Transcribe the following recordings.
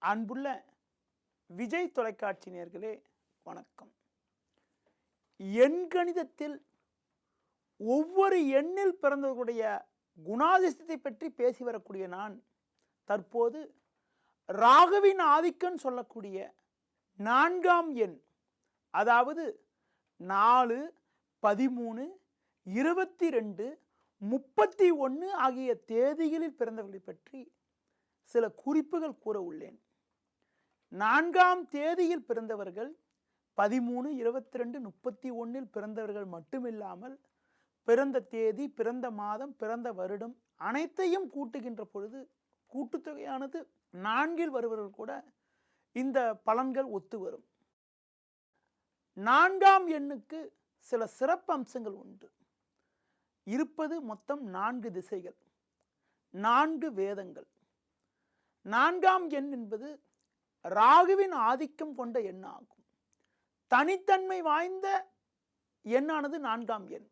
அன்புள்ள விஜய் தொலைக்காட்சி நேயர்களே வணக்கம். எண்கணிதத்தில் ஒவ்வொரு எண்ணில் பிறந்தவர்களுடைய குணாதிசயத்தை பற்றி பேசி வரக்கூடிய நான் தற்போது ராகுவின் ஆதிக்கம் சொல்லக்கூடிய 4ஆம் எண், அதாவது 4, 13, 22, 31 ஆகிய தேதிகளில் பிறந்தவர்களை பற்றி சில குறிப்புகள் கூற உள்ளேன். 4ஆம் தேதியில் பிறந்தவர்கள் 13, 22, 31 பிறந்தவர்கள் மட்டுமில்லாமல் பிறந்த தேதி, பிறந்த மாதம், பிறந்த வருடம் அனைத்தையும் கூட்டுகின்ற பொழுது கூட்டுத்தொகையானது 4 வருபவர்கள் கூட இந்த பலன்கள் ஒத்து வரும். 4ஆம் எண்ணுக்கு சில சிறப்பு அம்சங்கள் உண்டு. இருப்பது மொத்தம் 4 திசைகள், 4 வேதங்கள். 4ஆம் எண் என்பது ராகுவின் ஆதிக்கம் கொண்ட எண்ணாகும். தனித்தன்மை வாய்ந்த எண்ணானது 4ஆம் எண்.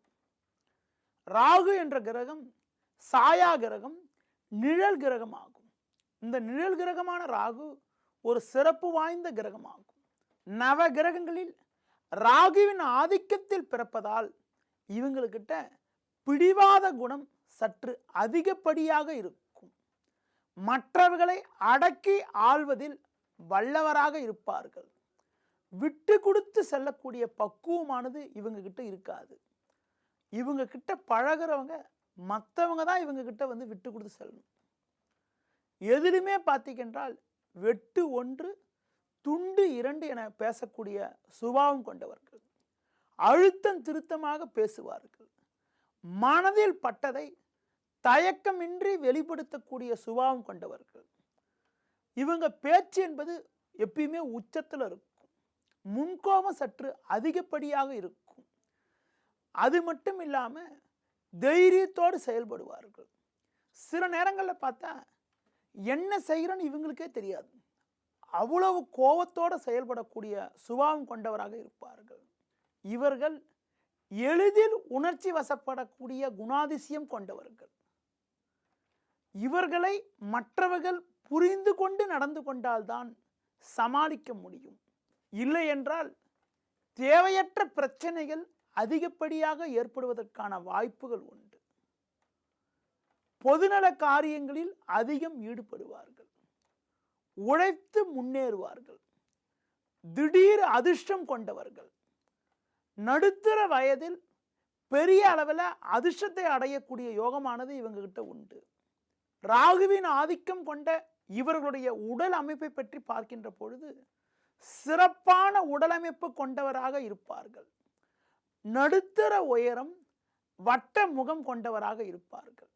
ராகு என்ற கிரகம் சாயா கிரகம், நிழல் கிரகம் ஆகும். இந்த நிழல் கிரகமான ராகு ஒரு சிறப்பு வாய்ந்த கிரகமாகும். நவ கிரகங்களில் ராகுவின் ஆதிக்கத்தில் பிறப்பதால் இவங்களுக்கிட்ட பிடிவாத குணம் சற்று அதிகப்படியாக இருக்கும். மற்றவர்களை அடக்கி ஆள்வதில் வல்லவராக இருப்பார்கள். விட்டு கொடுத்து செல்லக்கூடிய பக்குவமானது இவங்க கிட்ட இருக்காது. இவங்க கிட்ட பழகிறவங்க மற்றவங்க தான் இவங்க கிட்ட வந்து விட்டு கொடுத்து செல்லணும். எதிலுமே பார்த்தீங்கன்றால் வெட்டு 1 துண்டு 2 என பேசக்கூடிய சுபாவம் கொண்டவர்கள். அழுத்தம் திருத்தமாக பேசுவார்கள். மனதில் பட்டதை தயக்கமின்றி வெளிப்படுத்தக்கூடிய சுபாவம் கொண்டவர்கள். இவங்க பேச்சு என்பது எப்பயுமே உச்சத்தில் இருக்கும். முன்கோபம் சற்று அதிகப்படியாக இருக்கும். அது மட்டும் இல்லாமல் தைரியத்தோடு செயல்படுவார்கள். சில நேரங்களில் பார்த்தா என்ன செய்கிறன்னு இவங்களுக்கே தெரியாது. அவ்வளவு கோபத்தோடு செயல்படக்கூடிய சுபாவம் கொண்டவராக இருப்பார்கள். இவர்கள் எளிதில் உணர்ச்சி வசப்படக்கூடிய குணாதிசயம் கொண்டவர்கள். இவர்களை மற்றவர்கள் புரிந்து கொண்டு நடந்து கொண்டால்தான் சமாளிக்க முடியும். இல்லை என்றால் தேவையற்ற பிரச்சனைகள் அதிகப்படியாக ஏற்படுவதற்கான வாய்ப்புகள் உண்டு. பொதுநல காரியங்களில் அதிகம் ஈடுபடுவார்கள். உழைத்து முன்னேறுவார்கள். திடீர் அதிர்ஷ்டம் கொண்டவர்கள். நடுத்தர வயதில் பெரிய அளவில் அதிர்ஷ்டத்தை அடையக்கூடிய யோகமானது இவங்க கிட்ட உண்டு. ராகுவின் ஆதிக்கம் கொண்ட இவர்களுடைய உடல் அமைப்பை பற்றி பார்க்கின்ற பொழுது சிறப்பான உடலமைப்பு கொண்டவராக இருப்பார்கள். நடுத்தர உயரம், வட்ட முகம் கொண்டவராக இருப்பார்கள்.